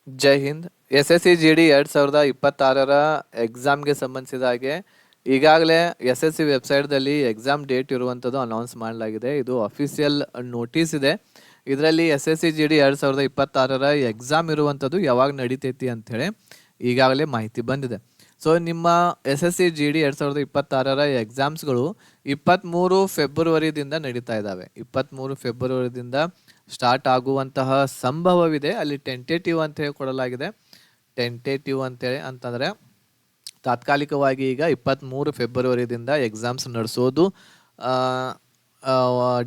ಜೈ Hind. SSC GD 2026 ಎಕ್ಸಾಮ್ಗೆ ಸಂಬಂಧಿಸಿದ ಹಾಗೆ ಈಗಾಗಲೇ SSC ವೆಬ್ಸೈಟ್ದಲ್ಲಿ ಎಕ್ಸಾಮ್ ಡೇಟ್ ಇರುವಂಥದ್ದು ಅನೌನ್ಸ್ ಮಾಡಲಾಗಿದೆ. ಇದು ಅಫಿಷಿಯಲ್ ನೋಟಿಸ್ ಇದೆ. ಇದರಲ್ಲಿ SSC GD 2026 ಎಕ್ಸಾಮ್ ಇರುವಂಥದ್ದು ಯಾವಾಗ ನಡೀತೈತಿ ಅಂಥೇಳಿ ಈಗಾಗಲೇ ಮಾಹಿತಿ ಬಂದಿದೆ. ಸೊ ನಿಮ್ಮ SSC GD 2026 ಎಕ್ಸಾಮ್ಸ್ಗಳು 23 ಫೆಬ್ರವರಿದಿಂದ ನಡೀತಾ ಇದ್ದಾವೆ. 23 ಫೆಬ್ರವರಿದಿಂದ ಸ್ಟಾರ್ಟ್ ಆಗುವಂತಹ ಸಂಭವವಿದೆ. ಅಲ್ಲಿ ಟೆಂಟೇಟಿವ್ ಅಂತ ಹೇಳಿ ಕೊಡಲಾಗಿದೆ. ಟೆಂಟೇಟಿವ್ ಅಂತೇಳಿ ಅಂತಂದರೆ ತಾತ್ಕಾಲಿಕವಾಗಿ ಈಗ 23 ಫೆಬ್ರವರಿದಿಂದ ಎಕ್ಸಾಮ್ಸ್ ನಡೆಸೋದು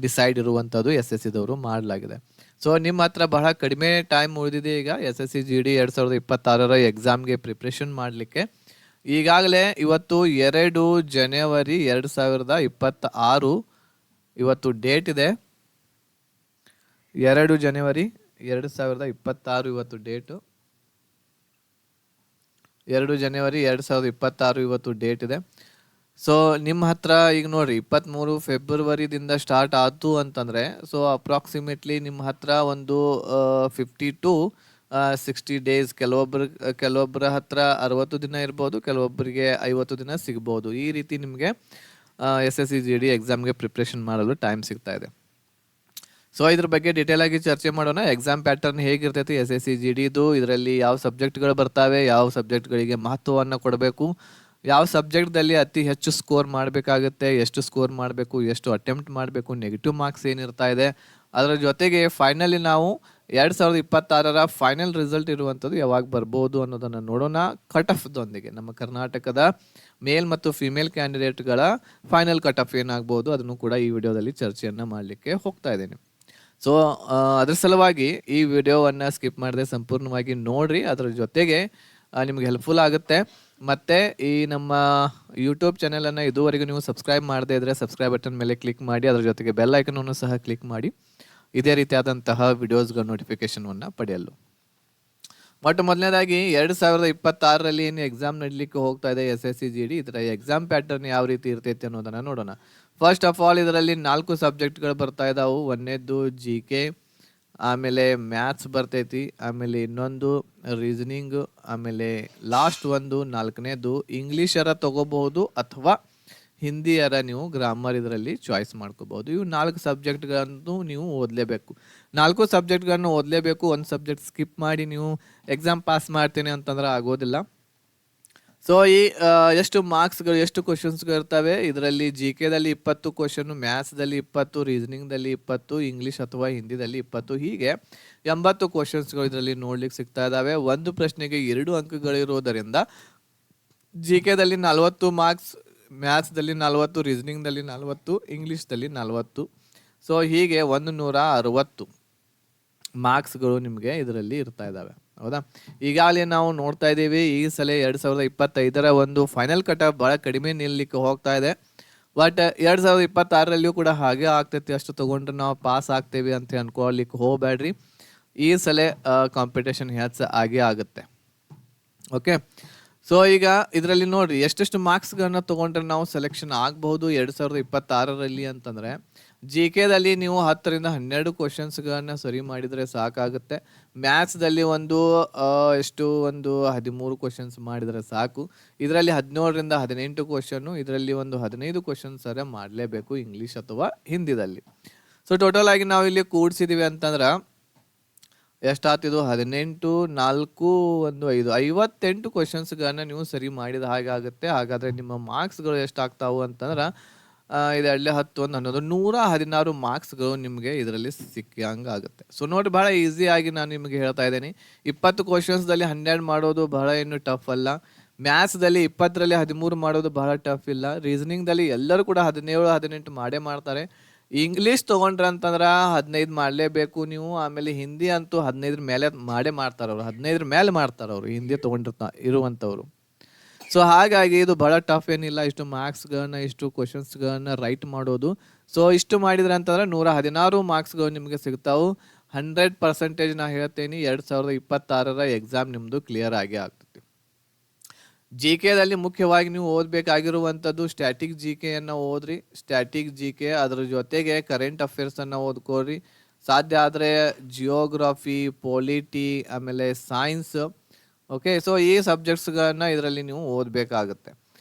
ಡಿಸೈಡ್ ಇರುವಂಥದ್ದು SSCದವರು ಮಾಡಲಾಗಿದೆ. ಸೊ ನಿಮ್ಮ ಹತ್ರ ಬಹಳ ಕಡಿಮೆ ಟೈಮ್ ಉಳಿದಿದೆ ಈಗ SSC GD 2026 ಎಕ್ಸಾಮ್ಗೆ ಪ್ರಿಪ್ರೇಷನ್ ಮಾಡಲಿಕ್ಕೆ. ಈಗಾಗಲೇ ಇವತ್ತು 2 ಜನವರಿ 2026 ಇವತ್ತು ಡೇಟ್ ಇದೆ. 2 ಜನವರಿ 2026 ಇವತ್ತು ಡೇಟು. 2 ಜನವರಿ 2026 ಇವತ್ತು ಡೇಟ್ ಇದೆ. ಸೊ ನಿಮ್ಮ ಹತ್ರ ಈಗ ನೋಡ್ರಿ 23 ಫೆಬ್ರವರಿದಿಂದ ಸ್ಟಾರ್ಟ್ ಆಯ್ತು ಅಂತಂದರೆ ಸೊ ಅಪ್ರಾಕ್ಸಿಮೇಟ್ಲಿ ನಿಮ್ಮ ಹತ್ರ ಒಂದು 50 to 60 ಡೇಸ್, ಕೆಲವೊಬ್ಬರ ಹತ್ರ 60 ದಿನ ಇರ್ಬೋದು, ಕೆಲವೊಬ್ಬರಿಗೆ 50 ದಿನ ಸಿಗ್ಬೋದು. ಈ ರೀತಿ ನಿಮಗೆ SSC GD ಎಕ್ಸಾಮ್ಗೆ ಪ್ರಿಪ್ರೇಷನ್ ಮಾಡಲು ಟೈಮ್ ಸಿಗ್ತಾ ಇದೆ. ಸೊ ಇದ್ರ ಬಗ್ಗೆ ಡೀಟೇಲ್ ಆಗಿ ಚರ್ಚೆ ಮಾಡೋಣ. ಎಕ್ಸಾಮ್ ಪ್ಯಾಟರ್ನ್ ಹೇಗಿರ್ತೈತಿ SSC GDದು, ಇದರಲ್ಲಿ ಯಾವ ಸಬ್ಜೆಕ್ಟ್ಗಳು ಬರ್ತಾವೆ, ಯಾವ ಸಬ್ಜೆಕ್ಟ್ಗಳಿಗೆ ಮಹತ್ವವನ್ನು ಕೊಡಬೇಕು, ಯಾವ ಸಬ್ಜೆಕ್ಟ್ದಲ್ಲಿ ಅತಿ ಹೆಚ್ಚು ಸ್ಕೋರ್ ಮಾಡಬೇಕಾಗುತ್ತೆ, ಎಷ್ಟು ಸ್ಕೋರ್ ಮಾಡಬೇಕು, ಎಷ್ಟು ಅಟೆಂಪ್ಟ್ ಮಾಡಬೇಕು, ನೆಗೆಟಿವ್ ಮಾರ್ಕ್ಸ್ ಏನಿರ್ತಾ ಇದೆ, ಅದರ ಜೊತೆಗೆ ಫೈನಲಿ ನಾವು 2026 ಫೈನಲ್ ರಿಸಲ್ಟ್ ಇರುವಂಥದ್ದು ಯಾವಾಗ ಬರ್ಬೋದು ಅನ್ನೋದನ್ನು ನೋಡೋಣ. ಕಟ್ ಆಫ್ದೊಂದಿಗೆ ನಮ್ಮ ಕರ್ನಾಟಕದ ಮೇಲ್ ಮತ್ತು ಫಿಮೇಲ್ ಕ್ಯಾಂಡಿಡೇಟ್ಗಳ ಫೈನಲ್ ಕಟ್ ಆಫ್ ಏನಾಗ್ಬೋದು ಅದನ್ನು ಕೂಡ ಈ ವಿಡಿಯೋದಲ್ಲಿ ಚರ್ಚೆಯನ್ನು ಮಾಡಲಿಕ್ಕೆ ಹೋಗ್ತಾ ಇದ್ದೀನಿ. ಸೊ ಅದ್ರ ಸಲುವಾಗಿ ಈ ವಿಡಿಯೋವನ್ನು ಸ್ಕಿಪ್ ಮಾಡದೆ ಸಂಪೂರ್ಣವಾಗಿ ನೋಡ್ರಿ. ಅದರ ಜೊತೆಗೆ ನಿಮಗೆ ಹೆಲ್ಪ್ಫುಲ್ ಆಗುತ್ತೆ. ಮತ್ತು ಈ ನಮ್ಮ ಯೂಟ್ಯೂಬ್ ಚಾನಲನ್ನು ಇದುವರೆಗೂ ನೀವು ಸಬ್ಸ್ಕ್ರೈಬ್ ಮಾಡದೇ ಇದ್ದರೆ ಸಬ್ಸ್ಕ್ರೈಬ್ ಬಟನ್ ಮೇಲೆ ಕ್ಲಿಕ್ ಮಾಡಿ, ಅದರ ಜೊತೆಗೆ ಬೆಲ್ ಐಕನನ್ನು ಸಹ ಕ್ಲಿಕ್ ಮಾಡಿ ಇದೇ ರೀತಿಯಾದಂತಹ ವಿಡಿಯೋಸ್ಗಳ ನೋಟಿಫಿಕೇಶನನ್ನು ಪಡೆಯಲು. ಮೊದಲನೇದಾಗಿ 2026 ಏನು ಎಕ್ಸಾಮ್ ನಡೀಲಿಕ್ಕೆ ಹೋಗ್ತಾ ಇದೆ SSC GD, ಇದರ ಎಕ್ಸಾಮ್ ಪ್ಯಾಟರ್ನ್ ಯಾವ ರೀತಿ ಇರ್ತೈತಿ ಅನ್ನೋದನ್ನು ನೋಡೋಣ. ಫಸ್ಟ್ ಆಫ್ ಆಲ್ ಇದರಲ್ಲಿ 4 ಸಬ್ಜೆಕ್ಟ್ಗಳು ಬರ್ತಾ ಇದ್ದಾವೆ. ಒಂದನೇದು GK, ಆಮೇಲೆ ಮ್ಯಾಥ್ಸ್ ಬರ್ತೈತಿ, ಆಮೇಲೆ ಇನ್ನೊಂದು ರೀಸನಿಂಗ್, ಆಮೇಲೆ ಲಾಸ್ಟ್ ಒಂದು 4ನೇದು ಇಂಗ್ಲೀಷರ ತಗೋಬಹುದು ಅಥವಾ ಹಿಂದಿಯರ ನೀವು ಗ್ರಾಮರ್ ಇದರಲ್ಲಿ ಚಾಯ್ಸ್ ಮಾಡ್ಕೋಬಹುದು. ಇವು 4 ಸಬ್ಜೆಕ್ಟ್ಗಳನ್ನು ನೀವು ಓದಲೇಬೇಕು. 4 ಸಬ್ಜೆಕ್ಟ್ಗಳನ್ನು ಓದಲೇಬೇಕು. ಒಂದು ಸಬ್ಜೆಕ್ಟ್ ಸ್ಕಿಪ್ ಮಾಡಿ ನೀವು ಎಕ್ಸಾಮ್ ಪಾಸ್ ಮಾಡ್ತೇನೆ ಅಂತಂದ್ರೆ ಆಗೋದಿಲ್ಲ. ಸೊ ಈ ಎಷ್ಟು ಮಾರ್ಕ್ಸ್ಗಳು, ಎಷ್ಟು ಕ್ವಶನ್ಸ್ಗಳು ಇರ್ತವೆ ಇದರಲ್ಲಿ. GKದಲ್ಲಿ 20 ಕ್ವಶನ್ನು, ಮ್ಯಾಥ್ಸ್ದಲ್ಲಿ 20, ರೀಸನಿಂಗ್ದಲ್ಲಿ 20, ಇಂಗ್ಲೀಷ್ ಅಥವಾ ಹಿಂದಿದಲ್ಲಿ 20, ಹೀಗೆ 80 ಕ್ವಶನ್ಸ್ಗಳು ಇದರಲ್ಲಿ ನೋಡ್ಲಿಕ್ಕೆ ಸಿಗ್ತಾ ಇದ್ದಾವೆ. ಒಂದು ಪ್ರಶ್ನೆಗೆ 2 ಅಂಕಗಳಿರೋದರಿಂದ GKದಲ್ಲಿ 40 ಮಾರ್ಕ್ಸ್, ಮ್ಯಾಥ್ಸ್ದಲ್ಲಿ 40, ರೀಸನಿಂಗ್ದಲ್ಲಿ 40, ಇಂಗ್ಲೀಷ್ದಲ್ಲಿ 40. ಸೊ ಹೀಗೆ 160 ಮಾರ್ಕ್ಸ್ಗಳು ನಿಮಗೆ ಇದರಲ್ಲಿ ಇರ್ತಾ ಇದ್ದಾವೆ. ಹೌದಾ? ಈಗಾಗಲೇ ನಾವು ನೋಡ್ತಾ ಇದ್ದೀವಿ ಈ ಸಲ 2025 ಒಂದು ಫೈನಲ್ ಕಟ್ ಆಫ್ ಭಾಳ ಕಡಿಮೆ ನಿಲ್ಲಲಿಕ್ಕೆ ಹೋಗ್ತಾ ಇದೆ. ಬಟ್ 2026ರಲ್ಲಿಯೂ ಕೂಡ ಹಾಗೆ ಆಗ್ತೈತಿ. ಅಷ್ಟು ತೊಗೊಂಡ್ರೆ ನಾವು ಪಾಸ್ ಆಗ್ತೇವೆ ಅಂತ ಅನ್ಕೊಳ್ಳಿಕ್ಕೆ ಹೋಗಬೇಡ್ರಿ. ಈ ಸಲ ಕಾಂಪಿಟೇಷನ್ ಆಗೇ ಆಗುತ್ತೆ. ಓಕೆ, ಸೊ ಈಗ ಇದರಲ್ಲಿ ನೋಡ್ರಿ ಎಷ್ಟೆಷ್ಟು ಮಾರ್ಕ್ಸ್ಗಳನ್ನ ತೊಗೊಂಡ್ರೆ ನಾವು ಸೆಲೆಕ್ಷನ್ ಆಗಬಹುದು 2026ರಲ್ಲಿ ಅಂತಂದರೆ. GKದಲ್ಲಿ ನೀವು 10ರಿಂದ 12 ಕ್ವಶನ್ಸ್ಗಳನ್ನ ಸರಿ ಮಾಡಿದರೆ ಸಾಕಾಗುತ್ತೆ. ಮ್ಯಾಥ್ಸ್ದಲ್ಲಿ ಒಂದು 13 ಕ್ವಶನ್ಸ್ ಮಾಡಿದರೆ ಸಾಕು. ಇದರಲ್ಲಿ 17ರಿಂದ 18 ಕ್ವಶನ್ನು, ಇದರಲ್ಲಿ ಒಂದು 15 ಕ್ವಶನ್ಸ್ ಸರ ಮಾಡಲೇಬೇಕು ಇಂಗ್ಲೀಷ್ ಅಥವಾ ಹಿಂದಿದಲ್ಲಿ. ಸೊ ಟೋಟಲ್ ಆಗಿ ನಾವು ಇಲ್ಲಿ ಕೂಡಿಸಿದ್ದೀವಿ ಅಂತಂದ್ರೆ ಎಷ್ಟಾಗ್ತಿದ್ದು 18, 4, 1, 5, 58 ಕ್ವಶನ್ಸ್ಗಳನ್ನ ನೀವು ಸರಿ ಮಾಡಿದ ಹಾಗೆ ಆಗುತ್ತೆ. ಹಾಗಾದರೆ ನಿಮ್ಮ ಮಾರ್ಕ್ಸ್ಗಳು ಎಷ್ಟಾಗ್ತಾವು ಅಂತಂದ್ರೆ ಇದು 10, 11, 116 ಮಾರ್ಕ್ಸ್ಗಳು ನಿಮಗೆ ಇದರಲ್ಲಿ ಸಿಕ್ಕಂಗೆ ಆಗುತ್ತೆ. ಸೊ ನೋಡಿ, ಭಾಳ ಈಸಿಯಾಗಿ ನಾನು ನಿಮಗೆ ಹೇಳ್ತಾ ಇದ್ದೀನಿ. 20 ಕ್ವಶನ್ಸ್ದಲ್ಲಿ 12 ಮಾಡೋದು ಬಹಳ ಏನು ಟಫ್ ಅಲ್ಲ. ಮ್ಯಾಥ್ಸ್ದಲ್ಲಿ 20ರಲ್ಲಿ 13 ಮಾಡೋದು ಬಹಳ ಟಫ್ ಇಲ್ಲ. ರೀಸನಿಂಗ್ದಲ್ಲಿ ಎಲ್ಲರೂ ಕೂಡ 17, 18 ಮಾಡೇ ಮಾಡ್ತಾರೆ. ಇಂಗ್ಲೀಷ್ ತೊಗೊಂಡ್ರೆ ಅಂತಂದ್ರೆ 15 ಮಾಡಲೇಬೇಕು ನೀವು. ಆಮೇಲೆ ಹಿಂದಿ ಅಂತೂ 15 ಮೇಲೆ ಮಾಡೇ ಮಾಡ್ತಾರೆ ಅವರು. 15 ಮೇಲೆ ಮಾಡ್ತಾರೆ ಅವರು ಹಿಂದಿ ಇರುವಂಥವ್ರು. ಸೊ ಹಾಗಾಗಿ ಇದು ಭಾಳ ಟಫ್ ಏನಿಲ್ಲ. ಇಷ್ಟು ಮಾರ್ಕ್ಸ್ಗಳನ್ನ, ಇಷ್ಟು ಕ್ವಶನ್ಸ್ಗಳನ್ನ ರೈಟ್ ಮಾಡೋದು. ಸೊ ಇಷ್ಟು ಮಾಡಿದ್ರೆ ಅಂತಂದ್ರೆ 116 ಮಾರ್ಕ್ಸ್ಗಳು ನಿಮಗೆ ಸಿಗ್ತಾವೆ. 100% ನಾ ಹೇಳ್ತೇನೆ 2026 ಎಕ್ಸಾಮ್ ನಿಮ್ಮದು ಕ್ಲಿಯರ್ ಆಗೇ ಆಗ್ತದೆ. GKದಲ್ಲಿ ಮುಖ್ಯವಾಗಿ ನೀವು ಓದಬೇಕಾಗಿರುವಂಥದ್ದು ಸ್ಟ್ಯಾಟಿಕ್ GKಯನ್ನು ಓದ್ರಿ. ಸ್ಟ್ಯಾಟಿಕ್ GK, ಅದರ ಜೊತೆಗೆ ಕರೆಂಟ್ ಅಫೇರ್ಸನ್ನು ಓದ್ಕೋರಿ. ಸಾಧ್ಯ ಆದರೆ ಜಿಯೋಗ್ರಫಿ, ಪೊಲಿಟಿ, ಆಮೇಲೆ ಸೈನ್ಸ್. ಓಕೆ, ಸೊ ಈ ಸಬ್ಜೆಕ್ಟ್ಸ್ಗಳನ್ನ ಇದರಲ್ಲಿ ನೀವು ಓದಬೇಕಾಗುತ್ತೆ.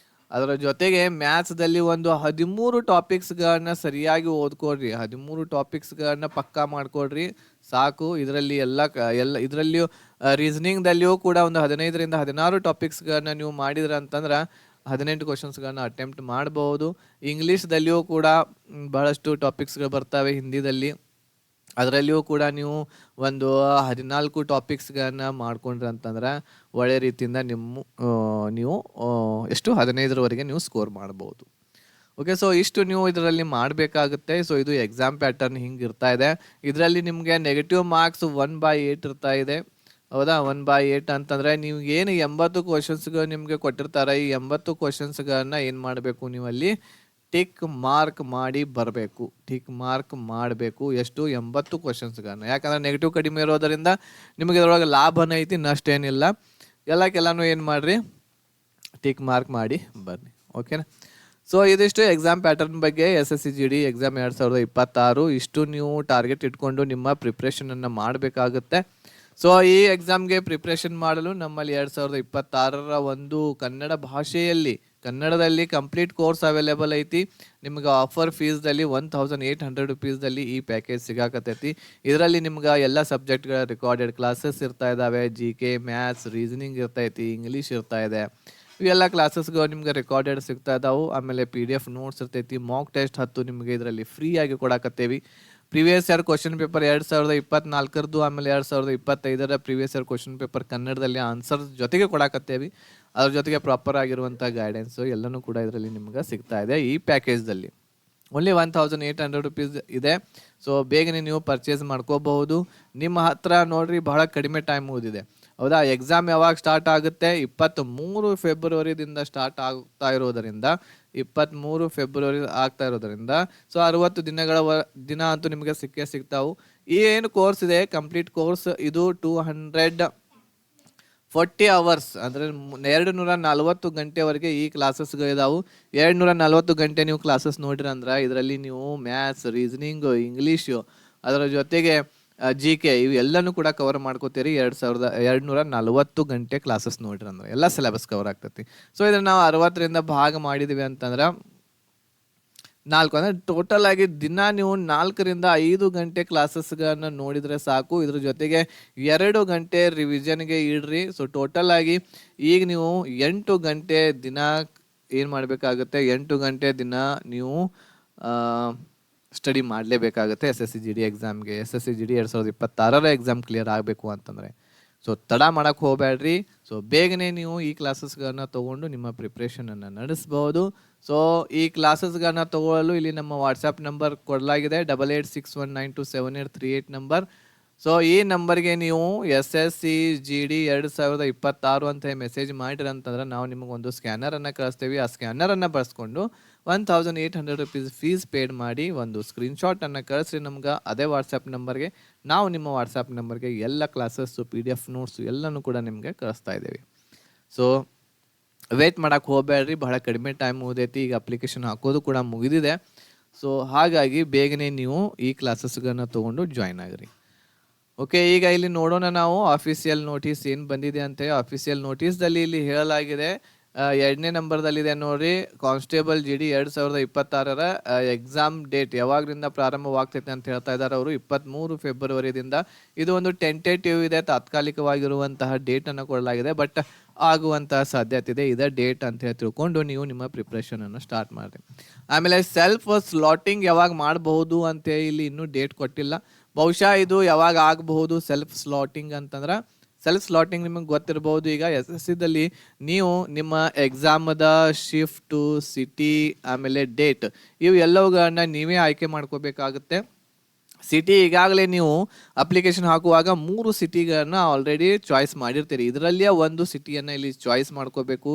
ಅದರ ಜೊತೆಗೆ ಮ್ಯಾಥ್ಸ್ದಲ್ಲಿ ಒಂದು 13 ಟಾಪಿಕ್ಸ್ಗಳನ್ನ ಸರಿಯಾಗಿ ಓದ್ಕೊಡ್ರಿ. 13 ಟಾಪಿಕ್ಸ್ಗಳನ್ನ ಪಕ್ಕಾ ಮಾಡ್ಕೊಡ್ರಿ ಸಾಕು. ಇದರಲ್ಲಿ ಎಲ್ಲ ಇದರಲ್ಲಿಯೂ ರೀಸನಿಂಗ್ದಲ್ಲಿಯೂ ಕೂಡ ಒಂದು 15ರಿಂದ 16 ಟಾಪಿಕ್ಸ್ಗಳನ್ನ ನೀವು ಮಾಡಿದ್ರ ಅಂತಂದ್ರೆ 18 ಕ್ವಶನ್ಸ್ಗಳನ್ನ ಅಟೆಂಪ್ಟ್ ಮಾಡಬಹುದು. ಇಂಗ್ಲೀಷ್ದಲ್ಲಿಯೂ ಕೂಡ ಬಹಳಷ್ಟು ಟಾಪಿಕ್ಸ್ಗಳು ಬರ್ತವೆ ಹಿಂದಿದಲ್ಲಿ. ಅದರಲ್ಲಿಯೂ ಕೂಡ ನೀವು ಒಂದು 14 ಟಾಪಿಕ್ಸ್ಗಳನ್ನ ಮಾಡ್ಕೊಂಡ್ರಿ ಅಂತಂದ್ರೆ ಒಳ್ಳೆ ರೀತಿಯಿಂದ ನೀವು ಎಷ್ಟು 15ರವರೆಗೆ ನೀವು ಸ್ಕೋರ್ ಮಾಡ್ಬೋದು. ಓಕೆ, ಸೊ ಇಷ್ಟು ನೀವು ಇದರಲ್ಲಿ ಮಾಡಬೇಕಾಗುತ್ತೆ. ಸೊ ಇದು ಎಕ್ಸಾಮ್ ಪ್ಯಾಟರ್ನ್ ಹಿಂಗೆ ಇರ್ತಾ ಇದೆ. ಇದರಲ್ಲಿ ನಿಮಗೆ ನೆಗೆಟಿವ್ ಮಾರ್ಕ್ಸ್ 1/8 ಇರ್ತಾ ಇದೆ. ಹೌದಾ, 1/8 ಅಂತಂದರೆ ನೀವು ಏನು 80 ಕ್ವಶನ್ಸ್ಗಳು ನಿಮಗೆ ಕೊಟ್ಟಿರ್ತಾರೆ. ಈ 80 ಕ್ವಶನ್ಸ್ಗಳನ್ನ ಏನು ಮಾಡಬೇಕು, ನೀವಲ್ಲಿ ಟಿಕ್ ಮಾರ್ಕ್ ಮಾಡಿ ಬರಬೇಕು. ಟಿಕ್ ಮಾರ್ಕ್ ಮಾಡಬೇಕು. ಎಷ್ಟು? 80 ಕ್ವಶನ್ಸ್ಗಳನ್ನ. ಯಾಕಂದರೆ ನೆಗೆಟಿವ್ ಕಡಿಮೆ ಇರೋದರಿಂದ ನಿಮಗೆ ಇದರೊಳಗೆ ಲಾಭನ ಐತಿ, ನಷ್ಟ ಏನಿಲ್ಲ. ಎಲ್ಲನೂ ಏನು ಮಾಡಿರಿ, ಟಿಕ್ ಮಾರ್ಕ್ ಮಾಡಿ ಬರ್ರಿ. ಓಕೆನಾ? ಸೊ ಇದಿಷ್ಟು ಎಕ್ಸಾಮ್ ಪ್ಯಾಟರ್ನ್ ಬಗ್ಗೆ. SSCGD ಎಕ್ಸಾಮ್ 2026 ಇಷ್ಟು ನೀವು ಟಾರ್ಗೆಟ್ ಇಟ್ಕೊಂಡು ನಿಮ್ಮ ಪ್ರಿಪ್ರೇಷನನ್ನು ಮಾಡಬೇಕಾಗುತ್ತೆ. ಸೊ ಈ ಎಕ್ಸಾಮ್ಗೆ ಪ್ರಿಪ್ರೇಷನ್ ಮಾಡಲು ನಮ್ಮಲ್ಲಿ 2026 ಒಂದು ಕನ್ನಡ ಭಾಷೆಯಲ್ಲಿ ಕನ್ನಡದಲ್ಲಿ ಕಂಪ್ಲೀಟ್ ಕೋರ್ಸ್ ಅವೈಲೇಬಲ್ ಐತಿ. ನಿಮ್ಗೆ ಆಫರ್ ಫೀಸ್ದಲ್ಲಿ 1800 ರುಪೀಸ್ದಲ್ಲಿ ಈ ಪ್ಯಾಕೇಜ್ ಸಿಗಾಕತ್ತೈತಿ. ಇದರಲ್ಲಿ ನಿಮ್ಗೆ ಎಲ್ಲ ಸಬ್ಜೆಕ್ಟ್ಗಳ ರೆಕಾರ್ಡೆಡ್ ಕ್ಲಾಸಸ್ ಇರ್ತಾ ಇದ್ದಾವೆ. GK, ಮ್ಯಾಥ್ಸ್, ರೀಸನಿಂಗ್ ಇರ್ತೈತಿ, ಇಂಗ್ಲೀಷ್ ಇರ್ತಾ ಇದೆ. ಇವೆಲ್ಲ ಕ್ಲಾಸಸ್ಗಳು ನಿಮ್ಗೆ ರೆಕಾರ್ಡೆಡ್ ಸಿಗ್ತಾ ಇದಾವೆ. ಆಮೇಲೆ PDF ನೋಟ್ಸ್ ಇರ್ತೈತಿ. ಮಾಕ್ ಟೆಸ್ಟ್ 10 ನಿಮಗೆ ಇದರಲ್ಲಿ ಫ್ರೀ ಆಗಿ ಕೊಡಾಕತ್ತೇವಿ. ಪ್ರಿವಿಯಸ್ ಇಯರ್ ಕ್ವಶನ್ ಪೇಪರ್ 2024 ಆಮೇಲೆ 2025 ಪ್ರಿವಿಯಸ್ ಇಯರ್ ಕ್ವಶನ್ ಪೇಪರ್ ಕನ್ನಡದಲ್ಲಿ ಆನ್ಸರ್ ಜೊತೆಗೆ ಕೊಡಾಕತ್ತೇವಿ. ಅದ್ರ ಜೊತೆಗೆ ಪ್ರಾಪರ್ ಆಗಿರುವಂಥ ಗೈಡೆನ್ಸು ಎಲ್ಲನೂ ಕೂಡ ಇದರಲ್ಲಿ ನಿಮ್ಗೆ ಸಿಗ್ತಾ ಇದೆ ಈ ಪ್ಯಾಕೇಜ್ದಲ್ಲಿ. ಓನ್ಲಿ 1800 ರುಪೀಸ್ ಇದೆ. ಸೊ ಬೇಗನೆ ನೀವು ಪರ್ಚೇಸ್ ಮಾಡ್ಕೋಬಹುದು. ನಿಮ್ಮ ಹತ್ರ ನೋಡ್ರಿ ಬಹಳ ಕಡಿಮೆ ಟೈಮ್ ಉಳಿದಿದೆ. ಹೌದಾ, ಎಕ್ಸಾಮ್ ಯಾವಾಗ ಸ್ಟಾರ್ಟ್ ಆಗುತ್ತೆ? 23 ಫೆಬ್ರವರಿದಿಂದ ಸ್ಟಾರ್ಟ್ ಆಗ್ತಾ ಇರೋದರಿಂದ 23 ಫೆಬ್ರವರಿ ಆಗ್ತಾ ಇರೋದರಿಂದ ಸೊ 60 ದಿನ ಅಂತೂ ನಿಮಗೆ ಸಿಗ್ತಾವು. ಈ ಏನು ಕೋರ್ಸ್ ಇದೆ ಕಂಪ್ಲೀಟ್ ಕೋರ್ಸ್, ಇದು 240 ಅವರ್ಸ್ ಅಂದರೆ 240 ಗಂಟೆವರೆಗೆ ಈ ಕ್ಲಾಸಸ್ಗಳಿದಾವು. 240 ಗಂಟೆ ನೀವು ಕ್ಲಾಸಸ್ ನೋಡ್ರಿ ಅಂದ್ರೆ ಇದರಲ್ಲಿ ನೀವು ಮ್ಯಾಥ್ಸ್, ರೀಸನಿಂಗು, ಇಂಗ್ಲೀಷು, ಅದರ ಜೊತೆಗೆ GK ಇವು ಎಲ್ಲನೂ ಕೂಡ ಕವರ್ ಮಾಡ್ಕೋತೀರಿ. 240 ಗಂಟೆ ಕ್ಲಾಸಸ್ ನೋಡ್ರಿ ಅಂದ್ರೆ ಎಲ್ಲ ಸಿಲೆಬಸ್ ಕವರ್ ಆಗ್ತೈತಿ. ಸೊ ಇದನ್ನ ನಾವು 60ರಿಂದ ಭಾಗ ಮಾಡಿದೀವಿ ಅಂತಂದ್ರೆ 4 ಅಂದರೆ ಟೋಟಲ್ ಆಗಿ ದಿನ ನೀವು 4ರಿಂದ 5 ಗಂಟೆ ಕ್ಲಾಸಸ್ಗಳನ್ನ ನೋಡಿದರೆ ಸಾಕು. ಇದ್ರ ಜೊತೆಗೆ 2 ಗಂಟೆ ರಿವಿಷನ್ಗೆ ಇಡ್ರಿ. ಸೊ ಟೋಟಲ್ ಆಗಿ ಈಗ ನೀವು 8 ಗಂಟೆ ದಿನ ಏನು ಮಾಡಬೇಕಾಗುತ್ತೆ, 8 ಗಂಟೆ ದಿನ ನೀವು ಸ್ಟಡಿ ಮಾಡಲೇಬೇಕಾಗುತ್ತೆ SSCGD ಎಕ್ಸಾಮ್ಗೆ. SSCGD 2026 ಎಕ್ಸಾಮ್ ಕ್ಲಿಯರ್ ಆಗಬೇಕು ಅಂತಂದರೆ ಸೊ ತಡ ಮಾಡೋಕ್ಕೆ ಹೋಗಬೇಡ್ರಿ. ಸೊ ಬೇಗನೆ ನೀವು ಈ ಕ್ಲಾಸಸ್ಗಳನ್ನ ತೊಗೊಂಡು ನಿಮ್ಮ ಪ್ರಿಪ್ರೇಷನನ್ನು ನಡೆಸ್ಬೋದು. ಸೊ ಈ ಕ್ಲಾಸಸ್ಗಳನ್ನ ತೊಗೊಳ್ಳಲು ಇಲ್ಲಿ ನಮ್ಮ ವಾಟ್ಸಪ್ ನಂಬರ್ ಕೊಡಲಾಗಿದೆ, 8861927838 ನಂಬರ್. ಸೊ ಈ ನಂಬರ್ಗೆ ನೀವು SSCGD 2026 ಅಂತ ಮೆಸೇಜ್ ಮಾಡಿರಿ ಅಂತಂದ್ರೆ ನಾವು ನಿಮಗೊಂದು ಸ್ಕ್ಯಾನರನ್ನು ಕಳಿಸ್ತೀವಿ. ಆ ಸ್ಕ್ಯಾನರನ್ನು ಬಳಸ್ಕೊಂಡು 1800 ರುಪೀಸ್ ಫೀಸ್ ಪೇಡ್ ಮಾಡಿ ಒಂದು ಸ್ಕ್ರೀನ್ಶಾಟನ್ನು ಕಳಿಸ್ರಿ ನಮ್ಗೆ. ಅದೇ ವಾಟ್ಸಪ್ ನಂಬರ್ಗೆ ನಾವು ನಿಮ್ಮ ವಾಟ್ಸಪ್ ನಂಬರ್ಗೆ ಎಲ್ಲ ಕ್ಲಾಸಸ್ಸು, PDF ನೋಟ್ಸು ಎಲ್ಲನೂ ಕೂಡ ನಿಮಗೆ ಕಳಿಸ್ತಾ ಇದ್ದೀವಿ. ಸೊ ವೇಟ್ ಮಾಡೋಕ್ಕೆ ಹೋಗಬೇಡ್ರಿ, ಬಹಳ ಕಡಿಮೆ ಟೈಮ್ ಉಳಿದೈತಿ. ಈಗ ಅಪ್ಲಿಕೇಶನ್ ಹಾಕೋದು ಕೂಡ ಮುಗಿದಿದೆ. ಸೊ ಹಾಗಾಗಿ ಬೇಗನೆ ನೀವು ಈ ಕ್ಲಾಸಸ್ಗಳನ್ನ ತೊಗೊಂಡು ಜಾಯ್ನ್ ಆಗಿರಿ. ಓಕೆ, ಈಗ ಇಲ್ಲಿ ನೋಡೋಣ ನಾವು ಆಫೀಸಿಯಲ್ ನೋಟಿಸ್ ಏನು ಬಂದಿದೆ ಅಂತ. ಆಫೀಸಿಯಲ್ ನೋಟಿಸ್ದಲ್ಲಿ ಇಲ್ಲಿ ಹೇಳಲಾಗಿದೆ, 2ನೇ ನಂಬರ್ದಲ್ಲಿದೆ ನೋಡ್ರಿ, ಕಾನ್ಸ್ಟೇಬಲ್ GD 2026 ಎಕ್ಸಾಮ್ ಡೇಟ್ ಯಾವಾಗದಿಂದ ಪ್ರಾರಂಭವಾಗ್ತೈತೆ ಅಂತ ಹೇಳ್ತಾ ಇದ್ದಾರೆ ಅವರು. 23 ಫೆಬ್ರವರಿದಿಂದ. ಇದು ಒಂದು ಟೆಂಟೇಟಿವ್ ಇದೆ, ತಾತ್ಕಾಲಿಕವಾಗಿರುವಂತಹ ಡೇಟನ್ನು ಕೊಡಲಾಗಿದೆ. ಬಟ್ ಆಗುವಂತಹ ಸಾಧ್ಯತೆ ಇದೆ. ಇದೇ ಡೇಟ್ ಅಂತ ಹೇಳಿ ತಿಳ್ಕೊಂಡು ನೀವು ನಿಮ್ಮ ಪ್ರಿಪ್ರೇಷನನ್ನು ಸ್ಟಾರ್ಟ್ ಮಾಡಿರಿ. ಆಮೇಲೆ ಸೆಲ್ಫ್ ಸ್ಲಾಟಿಂಗ್ ಯಾವಾಗ ಮಾಡಬಹುದು ಅಂತ ಇಲ್ಲಿ ಇನ್ನೂ ಡೇಟ್ ಕೊಟ್ಟಿಲ್ಲ. ಬಹುಶಃ ಇದು ಯಾವಾಗ ಆಗಬಹುದು ಸೆಲ್ಫ್ ಸ್ಲಾಟಿಂಗ್ ಅಂತಂದ್ರೆ. ಸೆಲ್ಫ್ ಸ್ಲಾಟಿಂಗ್ ನಿಮಗೆ ಗೊತ್ತಿರಬಹುದು. ಈಗ SSCದಲ್ಲಿ ನೀವು ನಿಮ್ಮ ಎಕ್ಸಾಮದ ಶಿಫ್ಟು, ಸಿಟಿ, ಆಮೇಲೆ ಡೇಟ್ ಇವು ಎಲ್ಲವುಗಳನ್ನ ನೀವೇ ಆಯ್ಕೆ ಮಾಡ್ಕೋಬೇಕಾಗುತ್ತೆ. ಸಿಟಿ ಈಗಾಗಲೇ ನೀವು ಅಪ್ಲಿಕೇಶನ್ ಹಾಕುವಾಗ 3 ಸಿಟಿಗಳನ್ನ ಆಲ್ರೆಡಿ ಚಾಯ್ಸ್ ಮಾಡಿರ್ತೀರಿ. ಇದರಲ್ಲಿಯೇ ಒಂದು ಸಿಟಿಯನ್ನು ಇಲ್ಲಿ ಚಾಯ್ಸ್ ಮಾಡ್ಕೋಬೇಕು.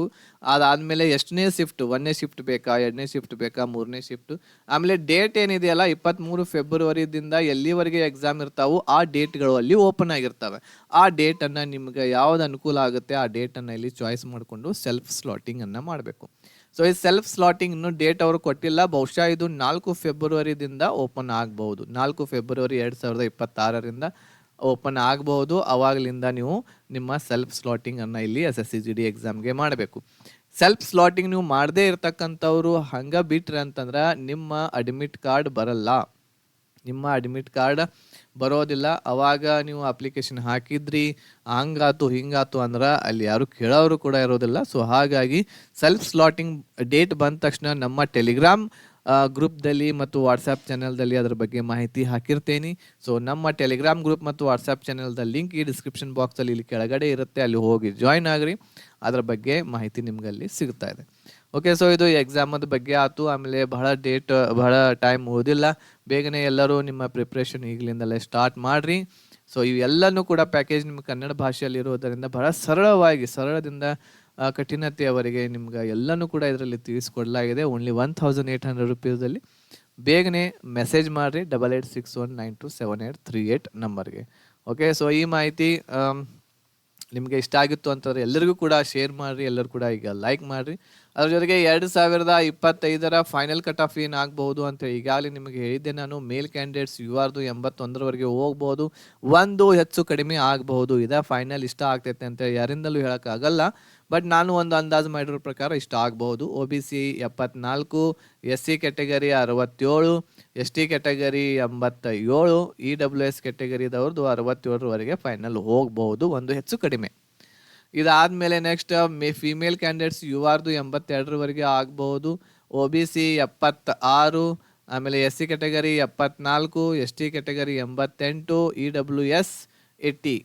ಅದಾದಮೇಲೆ ಎಷ್ಟನೇ ಶಿಫ್ಟ್, 1ನೇ ಶಿಫ್ಟ್ ಬೇಕಾ, 2ನೇ ಶಿಫ್ಟ್ ಬೇಕಾ, 3ನೇ ಶಿಫ್ಟ್. ಆಮೇಲೆ ಡೇಟ್ ಏನಿದೆಯಲ್ಲ 23 ಫೆಬ್ರವರಿದಿಂದ ಎಲ್ಲಿವರೆಗೆ ಎಕ್ಸಾಮ್ ಇರ್ತಾವೋ ಆ ಡೇಟ್ಗಳು ಅಲ್ಲಿ ಓಪನ್ ಆಗಿರ್ತವೆ. ಆ ಡೇಟನ್ನು ನಿಮ್ಗೆ ಯಾವ್ದು ಅನುಕೂಲ ಆಗುತ್ತೆ ಆ ಡೇಟನ್ನು ಇಲ್ಲಿ ಚಾಯ್ಸ್ ಮಾಡಿಕೊಂಡು ಸೆಲ್ಫ್ ಸ್ಲಾಟಿಂಗನ್ನು ಮಾಡಬೇಕು. ಸೊ ಈ ಸೆಲ್ಫ್ ಸ್ಲಾಟಿಂಗ್ ಇನ್ನೂ ಡೇಟ್ ಅವರು ಕೊಟ್ಟಿಲ್ಲ, ಬಹುಶಃ ಇದು 4 ಫೆಬ್ರವರಿದಿಂದ ಓಪನ್ ಆಗಬಹುದು. 4 ಫೆಬ್ರವರಿ 2026ರಿಂದ ಓಪನ್ ಆಗಬಹುದು. ಅವಾಗಲಿಂದ ನೀವು ನಿಮ್ಮ ಸೆಲ್ಫ್ ಸ್ಲಾಟಿಂಗ್ ಅನ್ನು ಇಲ್ಲಿ SSCGD ಎಕ್ಸಾಮ್ಗೆ ಮಾಡಬೇಕು. ಸೆಲ್ಫ್ ಸ್ಲಾಟಿಂಗ್ ನೀವು ಮಾಡದೇ ಇರ್ತಕ್ಕಂಥವ್ರು ಹಂಗೆ ಬಿಟ್ರೆ ಅಂತಂದ್ರೆ ನಿಮ್ಮ ಅಡ್ಮಿಟ್ ಕಾರ್ಡ್ ಬರಲ್ಲ. ನಿಮ್ಮ ಅಡ್ಮಿಟ್ ಕಾರ್ಡ್ ಬರೋದಿಲ್ಲ. ಅವಾಗ ನೀವು ಅಪ್ಲಿಕೇಶನ್ ಹಾಕಿದ್ರಿ ಹಂಗಾತು ಹಿಂಗಾತು ಅಂದ್ರೆ ಅಲ್ಲಿ ಯಾರು ಕೇಳೋರು ಕೂಡ ಇರೋದಿಲ್ಲ. ಸೊ ಹಾಗಾಗಿ ಸೆಲ್ಫ್ ಸ್ಲಾಟಿಂಗ್ ಡೇಟ್ ಬಂದ ತಕ್ಷಣ ನಮ್ಮ ಟೆಲಿಗ್ರಾಮ್ ಗ್ರೂಪ್ದಲ್ಲಿ ಮತ್ತು ವಾಟ್ಸಪ್ ಚಾನಲ್ದಲ್ಲಿ ಅದ್ರ ಬಗ್ಗೆ ಮಾಹಿತಿ ಹಾಕಿರ್ತೀನಿ. ಸೊ ನಮ್ಮ ಟೆಲಿಗ್ರಾಮ್ ಗ್ರೂಪ್ ಮತ್ತು ವಾಟ್ಸಪ್ ಚಾನಲ್ದ ಲಿಂಕ್ ಈ ಡಿಸ್ಕ್ರಿಪ್ಷನ್ ಬಾಕ್ಸಲ್ಲಿ ಇಲ್ಲಿ ಕೆಳಗಡೆ ಇರುತ್ತೆ, ಅಲ್ಲಿ ಹೋಗಿ ಜಾಯ್ನ್ ಆಗ್ರಿ. ಅದ್ರ ಬಗ್ಗೆ ಮಾಹಿತಿ ನಿಮ್ಗೆ ಅಲ್ಲಿ ಸಿಗ್ತಾ ಇದೆ. ಓಕೆ, ಸೊ ಇದು ಎಕ್ಸಾಮದ ಬಗ್ಗೆ ಆಯ್ತು. ಆಮೇಲೆ ಬಹಳ ಟೈಮ್ ಓದಿಲ್ಲ, ಬೇಗನೆ ಎಲ್ಲರೂ ನಿಮ್ಮ ಪ್ರಿಪ್ರೇಷನ್ ಈಗಲಿಂದಲೇ ಸ್ಟಾರ್ಟ್ ಮಾಡಿರಿ. ಸೊ ಇವೆಲ್ಲನೂ ಕೂಡ ಪ್ಯಾಕೇಜ್ ನಿಮ್ಮ ಕನ್ನಡ ಭಾಷೆಯಲ್ಲಿ ಇರೋದರಿಂದ ಬಹಳ ಸರಳದಿಂದ ಕಠಿಣತೆಯವರೆಗೆ ನಿಮ್ಗೆ ಎಲ್ಲನೂ ಕೂಡ ಇದರಲ್ಲಿ ತಿಳಿಸ್ಕೊಡ್ಲಾಗಿದೆ. ಓನ್ಲಿ 1800 ರುಪೀಸಲ್ಲಿ ಬೇಗನೆ ಮೆಸೇಜ್ ಮಾಡಿರಿ 8861927838 ನಂಬರ್ಗೆ. ಓಕೆ, ಸೊ ಈ ಮಾಹಿತಿ ನಿಮಗೆ ಇಷ್ಟ ಆಗಿತ್ತು ಅಂತಂದರೆ ಎಲ್ಲರಿಗೂ ಕೂಡ ಶೇರ್ ಮಾಡಿರಿ, ಎಲ್ಲರೂ ಕೂಡ ಈಗ ಲೈಕ್ ಮಾಡಿರಿ. ಅದ್ರ ಜೊತೆಗೆ 2025 ಫೈನಲ್ ಕಟ್ ಆಫ್ ಏನಾಗಬಹುದು ಅಂತ ಈಗಾಗಲೇ ನಿಮಗೆ ಹೇಳಿದ್ದೆ ನಾನು. ಮೇಲ್ ಕ್ಯಾಂಡಿಡೇಟ್ಸ್ URದು 81ವರೆಗೆ ಹೋಗ್ಬೋದು, ಒಂದು ಹೆಚ್ಚು ಕಡಿಮೆ ಆಗಬಹುದು. ಇದೇ ಫೈನಲ್ ಇಷ್ಟ ಆಗ್ತೈತೆ ಅಂತ ಯಾರಿಂದಲೂ ಹೇಳೋಕ್ಕಾಗಲ್ಲ, ಬಟ್ ನಾನು ಒಂದು ಅಂದಾಜು ಮಾಡಿರೋ ಪ್ರಕಾರ ಇಷ್ಟ ಆಗಬಹುದು. OBC 74, SC category 67, ST category 87, EWS ಕ್ಯಾಟಗರಿದವ್ರದ್ದು 67ರವರೆಗೆ ಫೈನಲ್ ಹೋಗಬಹುದು, ಒಂದು ಹೆಚ್ಚು ಕಡಿಮೆ. ಇದಾದಮೇಲೆ ನೆಕ್ಸ್ಟ್ ಫಿಮೇಲ್ ಕ್ಯಾಂಡಿಡೇಟ್ಸ್ URದು 82ರವರೆಗೆ ಆಗಬಹುದು, OBC 76, ಆಮೇಲೆ SC category 74, ST category 88, EWS 80.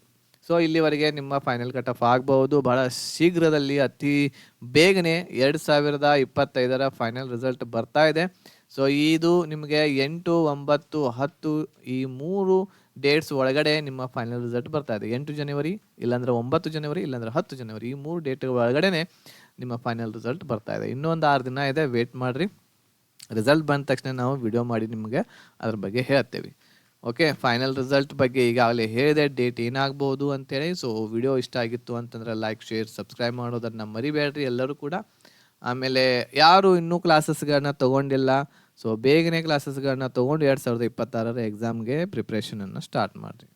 So ಇಲ್ಲಿವರೆಗೆ ನಿಮ್ಮ ಫೈನಲ್ ಕಟ್ ಆಫ್ ಆಗಬಹುದು. ಬಹಳ ಶೀಘ್ರದಲ್ಲಿ ಅತಿ ಬೇಗನೆ 2025 ಫೈನಲ್ ರಿಸಲ್ಟ್ ಬರ್ತಾ ಇದೆ. ಸೊ ಇದು ನಿಮಗೆ 8, 9, 10 ಈ 3 ಡೇಟ್ಸ್ ಒಳಗಡೆ ನಿಮ್ಮ ಫೈನಲ್ ರಿಸಲ್ಟ್ ಬರ್ತಾ ಇದೆ. 8 ಜನವರಿ, ಇಲ್ಲಾಂದ್ರೆ 9 ಜನವರಿ, ಇಲ್ಲಾಂದ್ರೆ 10 ಜನವರಿ, ಈ 3 ಡೇಟ್ ಒಳಗಡೆ ನಿಮ್ಮ ಫೈನಲ್ ರಿಸಲ್ಟ್ ಬರ್ತಾ ಇದೆ. ಇನ್ನೊಂದು 6 ದಿನ ಇದೆ, ವೇಟ್ ಮಾಡಿರಿ. ರಿಸಲ್ಟ್ ಬಂದ ತಕ್ಷಣ ನಾವು ವಿಡಿಯೋ ಮಾಡಿ ನಿಮಗೆ ಅದ್ರ ಬಗ್ಗೆ ಹೇಳ್ತೇವೆ. ಓಕೆ, ಫೈನಲ್ ರಿಸಲ್ಟ್ ಬಗ್ಗೆ ಈಗಾಗಲೇ ಹೇಳಿದೆ, ಡೇಟ್ ಏನಾಗ್ಬೋದು ಅಂತೇಳಿ. ಸೊ ವಿಡಿಯೋ ಇಷ್ಟ ಆಗಿತ್ತು ಅಂತಂದ್ರೆ ಲೈಕ್, ಶೇರ್, ಸಬ್ಸ್ಕ್ರೈಬ್ ಮಾಡೋದನ್ನ ಮರಿಬೇಡ್ರಿ ಎಲ್ಲರೂ ಕೂಡ. ಆಮೇಲೆ ಯಾರು ಇನ್ನೂ ಕ್ಲಾಸಸ್ಗಳನ್ನ ತೊಗೊಂಡಿಲ್ಲ, ಸೊ ಬೇಗನೆ ಕ್ಲಾಸಸ್ಗಳನ್ನ ತೊಗೊಂಡು 2026 ಎಕ್ಸಾಮ್ಗೆ ಪ್ರಿಪ್ರೇಷನನ್ನು ಸ್ಟಾರ್ಟ್ ಮಾಡಿರಿ.